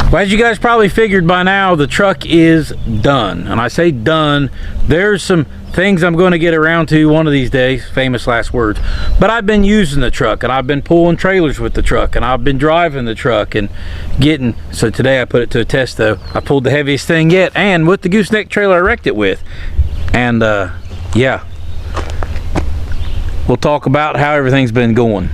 Well, as you guys probably figured by now, the truck is done. And I say done, there's some things I'm going to get around to one of these days, famous last words. But I've been using the truck, and I've been pulling trailers with the truck, and I've been driving the truck and getting, so today I put it to a test though. I pulled the heaviest thing yet, and with the gooseneck trailer I wrecked it with. And yeah, we'll talk about how everything's been going.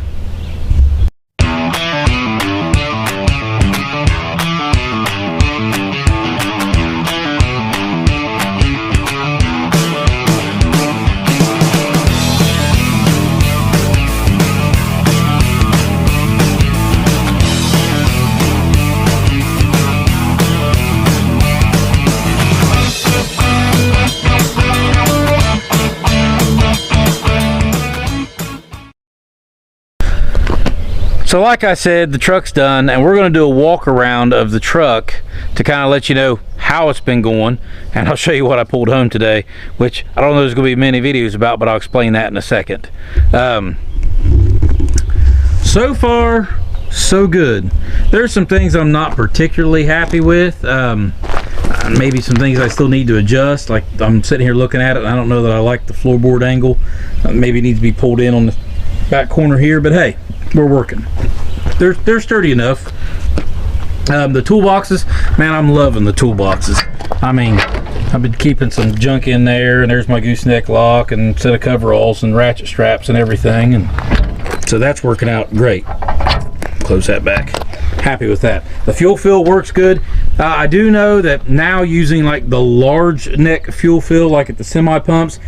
So like I said, the truck's done, and we're going to do a walk around of the truck to kind of let you know how it's been going, and I'll show you what I pulled home today, which I don't know there's going to be many videos about, but I'll explain that in a second. So far, so good. There's some things I'm not particularly happy with. Maybe some things I still need to adjust. Like I'm sitting here looking at it, and I don't know that I like the floorboard angle. Maybe it needs to be pulled in on the back corner here, but hey, we're working. They're sturdy enough. The toolboxes, man, I'm loving the toolboxes. I mean, I've been keeping some junk in there, and there's my gooseneck lock and set of coveralls and ratchet straps and everything, and so that's working out great. Close that back. Happy with that. The fuel fill works good. I do know that now using like the large neck fuel fill, like at the semi pumps,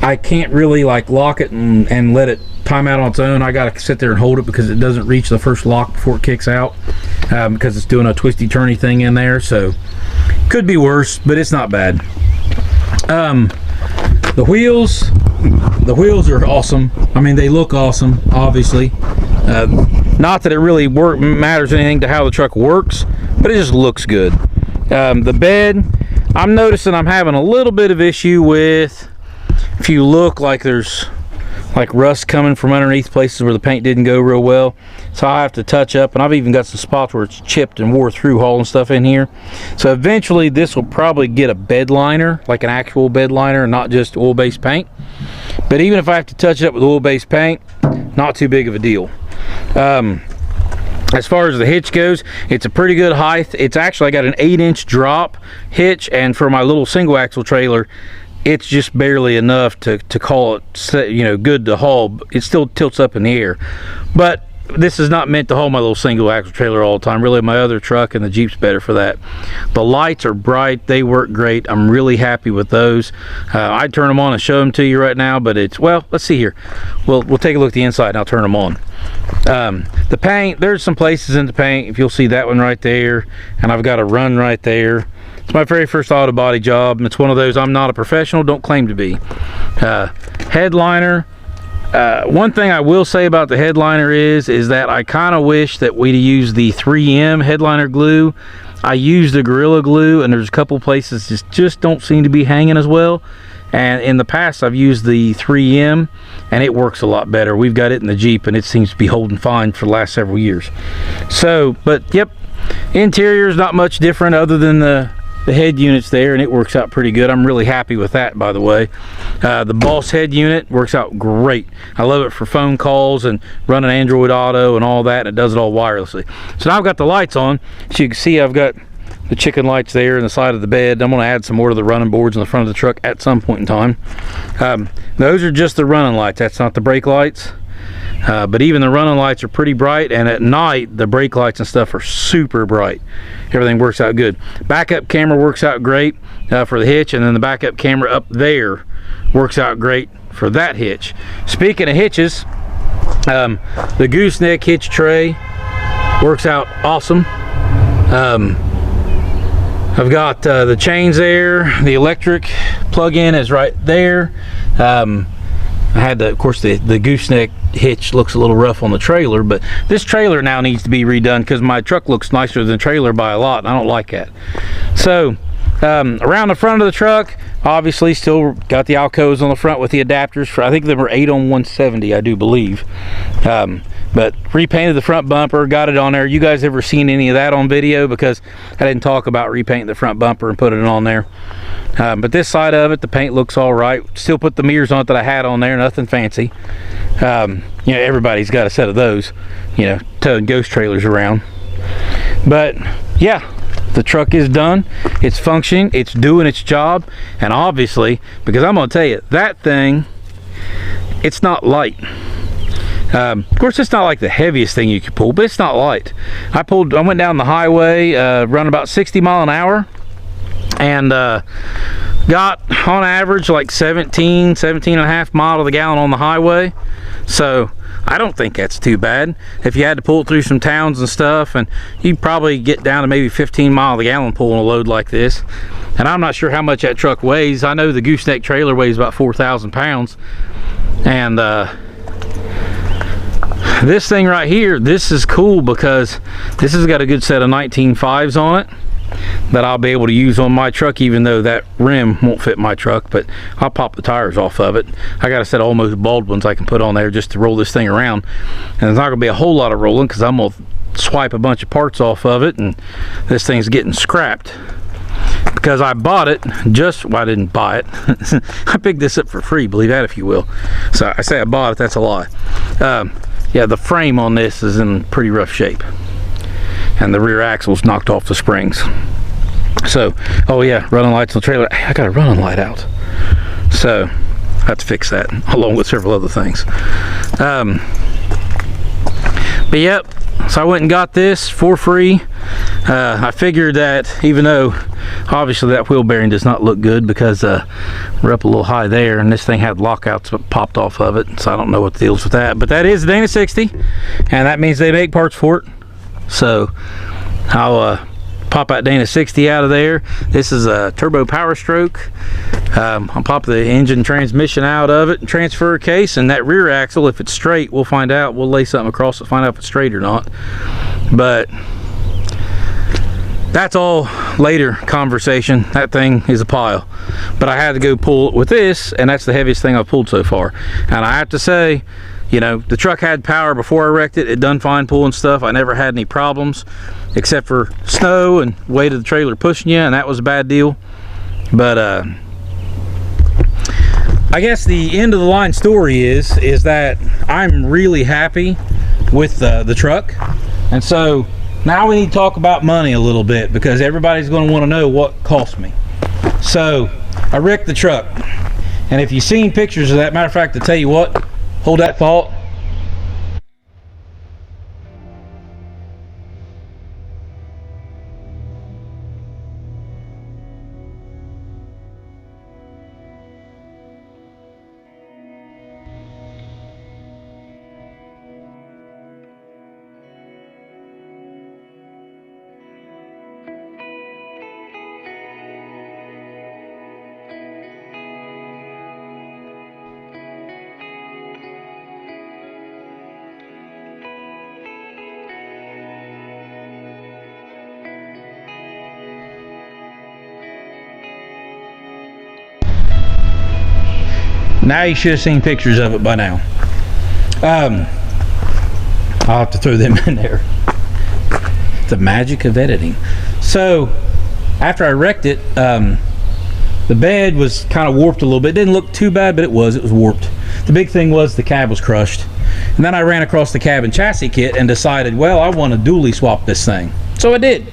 I can't really like lock it and let it time out on its own. I gotta sit there and hold it because it doesn't reach the first lock before it kicks out, because it's doing a twisty turny thing in there. So could be worse, but it's not bad. The wheels are awesome. I mean, they look awesome, obviously. Not that it really matters anything to how the truck works, but it just looks good. The bed, I'm noticing I'm having a little bit of issue with, if you look, like there's like rust coming from underneath places where the paint didn't go real well, so I have to touch up, and I've even got some spots where it's chipped and wore through hauling stuff in here. So eventually this will probably get a bed liner, like an actual bed liner, and not just oil-based paint. But even if I have to touch it up with oil-based paint, not too big of a deal. As far as the hitch goes, it's a pretty good height. It's actually, I got an 8-inch drop hitch, and for my little single axle trailer, it's just barely enough to call it, you know, good to haul. It still tilts up in the air, but this is not meant to haul my little single axle trailer all the time. Really, my other truck and the Jeep's better for that. The lights are bright, they work great. I'm really happy with those. I'd turn them on and show them to you right now, but it's, well, let's see here. We'll take a look at the inside and I'll turn them on. The paint, there's some places in the paint, if you'll see that one right there, and I've got a run right there. It's my very first auto body job, and it's one of those, I'm not a professional, don't claim to be. Headliner, one thing I will say about the headliner is that I kind of wish that we'd use the 3M headliner glue. I used the Gorilla Glue, and there's a couple places just don't seem to be hanging as well. And in the past I've used the 3M, and it works a lot better. We've got it in the Jeep, and it seems to be holding fine for the last several years. So, but yep, interior is not much different other than the head units there, and it works out pretty good. I'm really happy with that, by the way. The Boss head unit works out great. I love it for phone calls and running Android Auto and all that, and it does it all wirelessly. So now I've got the lights on. So you can see I've got the chicken lights there in the side of the bed. I'm going to add some more to the running boards in the front of the truck at some point in time. Those are just the running lights. That's not the brake lights. But even the running lights are pretty bright, and at night the brake lights and stuff are super bright. Everything works out good. Backup camera works out great for the hitch, and then the backup camera up there works out great for that hitch. Speaking of hitches, the gooseneck hitch tray works out awesome. I've got the chains there. The electric plug-in is right there. I had of course the gooseneck hitch looks a little rough on the trailer, but this trailer now needs to be redone because my truck looks nicer than the trailer by a lot, and I don't like that. So around the front of the truck, obviously still got the alcoves on the front with the adapters for, I think they were 8 on 170, I do believe. But repainted the front bumper, got it on there. You guys ever seen any of that on video? Because I didn't talk about repainting the front bumper and putting it on there. But this side of it, the paint looks all right. Still put the mirrors on it that I had on there, nothing fancy. You know, everybody's got a set of those, you know, towing ghost trailers around. But yeah, the truck is done. It's functioning, it's doing its job. And obviously, because I'm gonna tell you, that thing, it's not light. Of course, it's not like the heaviest thing you could pull, but it's not light. I went down the highway, run about 60 miles an hour, and got on average like 17 and a half miles to the gallon on the highway. So I don't think that's too bad. If you had to pull it through some towns and stuff, and you'd probably get down to maybe 15 miles a gallon pulling a load like this. And I'm not sure how much that truck weighs. I know the gooseneck trailer weighs about 4,000 pounds. And this thing right here, this is cool because this has got a good set of 19.5s on it that I'll be able to use on my truck, even though that rim won't fit my truck. But I'll pop the tires off of it. I got a set of almost bald ones I can put on there just to roll this thing around, and there's not gonna be a whole lot of rolling because I'm gonna swipe a bunch of parts off of it, and this thing's getting scrapped because I bought it well, I didn't buy it. I picked this up for free, believe that if you will. So I say I bought it, that's a lie. Yeah, the frame on this is in pretty rough shape, and the rear axle's knocked off the springs. So, oh yeah, running lights on the trailer. I got a running light out, so I have to fix that along with several other things. But yep, so I went and got this for free. I figured that even though obviously that wheel bearing does not look good because we're up a little high there, and this thing had lockouts that popped off of it, so I don't know what the deal's with that. But that is the Dana 60, and that means they make parts for it. So I'll pop that Dana 60 out of there. This is a turbo power stroke. I'll pop the engine transmission out of it and transfer a case, and that rear axle, if it's straight, we'll find out. We'll lay something across it, find out if it's straight or not. But that's all later conversation. That thing is a pile. But I had to go pull it with this, and that's the heaviest thing I've pulled so far. And I have to say, you know, the truck had power before I wrecked it. It done fine pulling stuff. I never had any problems except for snow and weight of the trailer pushing you, and that was a bad deal. But I guess the end of the line story is that I'm really happy with the truck. And so now we need to talk about money a little bit, because everybody's going to want to know what cost me. So I wrecked the truck, and if you've seen pictures of that, matter of fact, to tell you what, hold that thought. Now you should have seen pictures of it by now. I'll have to throw them in there. The magic of editing. So after I wrecked it, the bed was kind of warped a little bit. It didn't look too bad, but it was warped. The big thing was the cab was crushed. And then I ran across the cab and chassis kit and decided, well, I want to dually swap this thing. So I did.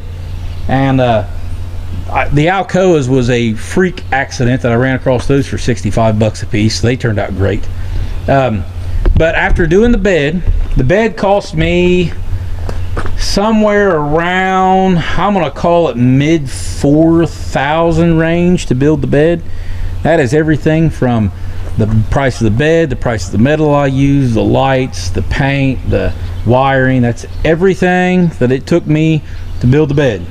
And the Alcoas was a freak accident that I ran across those for 65 bucks a piece. They turned out great. But after doing the bed cost me somewhere around, I'm gonna call it mid 4,000 range to build the bed. That is everything from the price of the bed, the price of the metal I used, the lights, the paint, the wiring. That's everything that it took me to build the bed.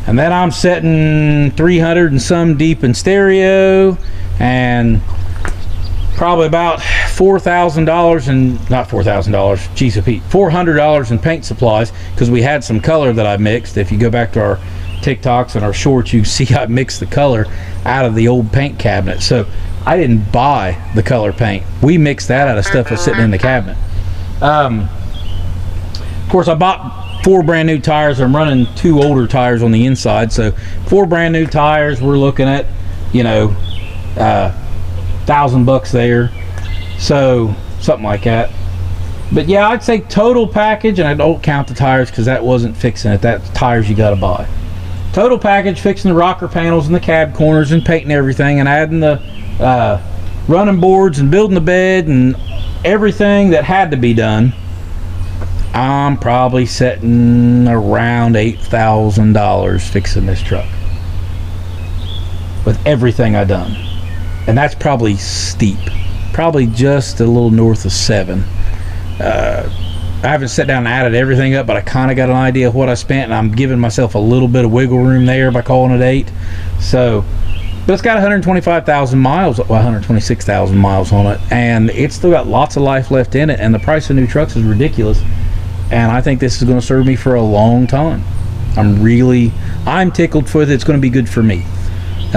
And then I'm setting 300 and some deep in stereo, and probably about $4,000 and not $4,000, geez, Pete, $400 in paint supplies, because we had some color that I mixed. If you go back to our TikToks and our shorts, you see I mixed the color out of the old paint cabinet. So I didn't buy the color paint. We mixed that out of stuff that's sitting in the cabinet. Of course, I bought 4 brand new tires. I'm running 2 older tires on the inside, so 4 brand new tires. We're looking at, you know, $1,000 there, so something like that. But yeah, I'd say total package, and I don't count the tires because that wasn't fixing it. That's tires you got to buy. Total package, fixing the rocker panels and the cab corners and painting everything and adding the running boards and building the bed and everything that had to be done. I'm probably setting around $8,000 fixing this truck with everything I've done, and that's probably steep, probably just a little north of 7. I haven't sat down and added everything up, but I kind of got an idea of what I spent, and I'm giving myself a little bit of wiggle room there by calling it 8. So, but it's got 125,000 miles, well, 126,000 miles on it, and it's still got lots of life left in it, and the price of new trucks is ridiculous, and I think this is going to serve me for a long time. I'm tickled for it. It's going to be good for me.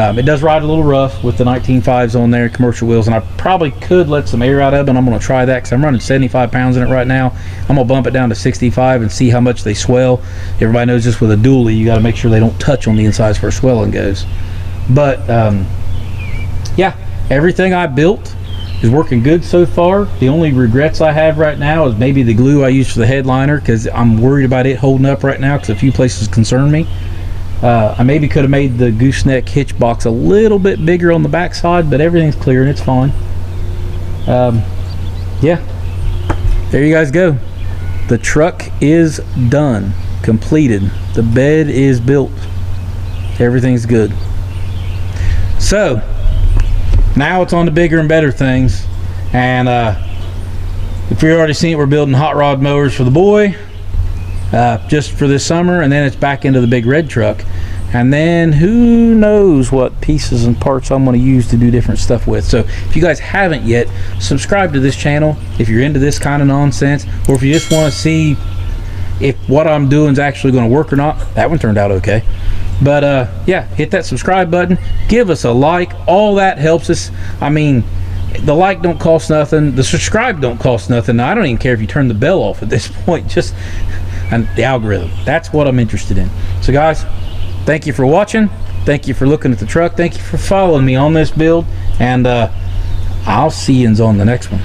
It does ride a little rough with the 19.5s on there, commercial wheels, and I probably could let some air out of it, and I'm going to try that because I'm running 75 pounds in it right now. I'm going to bump it down to 65 and see how much they swell. Everybody knows just with a dually, you got to make sure they don't touch on the insides where swelling goes. But, yeah, everything I built is working good so far. The only regrets I have right now is maybe the glue I used for the headliner, because I'm worried about it holding up right now because a few places concern me. I maybe could have made the gooseneck hitch box a little bit bigger on the back side, but everything's clear and it's fine. Yeah, there you guys go. The truck is done, completed. The bed is built. Everything's good. So now it's on to bigger and better things. And if you've already seen it, we're building hot rod mowers for the boy. Just for this summer, and then it's back into the big red truck, and then who knows what pieces and parts I'm going to use to do different stuff with. So if you guys haven't yet, subscribe to this channel if you're into this kind of nonsense, or if you just want to see if what I'm doing is actually going to work or not. That one turned out okay. But yeah, hit that subscribe button, give us a like. All that helps us. I mean, the like don't cost nothing, the subscribe don't cost nothing. I don't even care if you turn the bell off at this point, just and the algorithm. That's what I'm interested in. So guys, thank you for watching. Thank you for looking at the truck. Thank you for following me on this build. And I'll see you on the next one.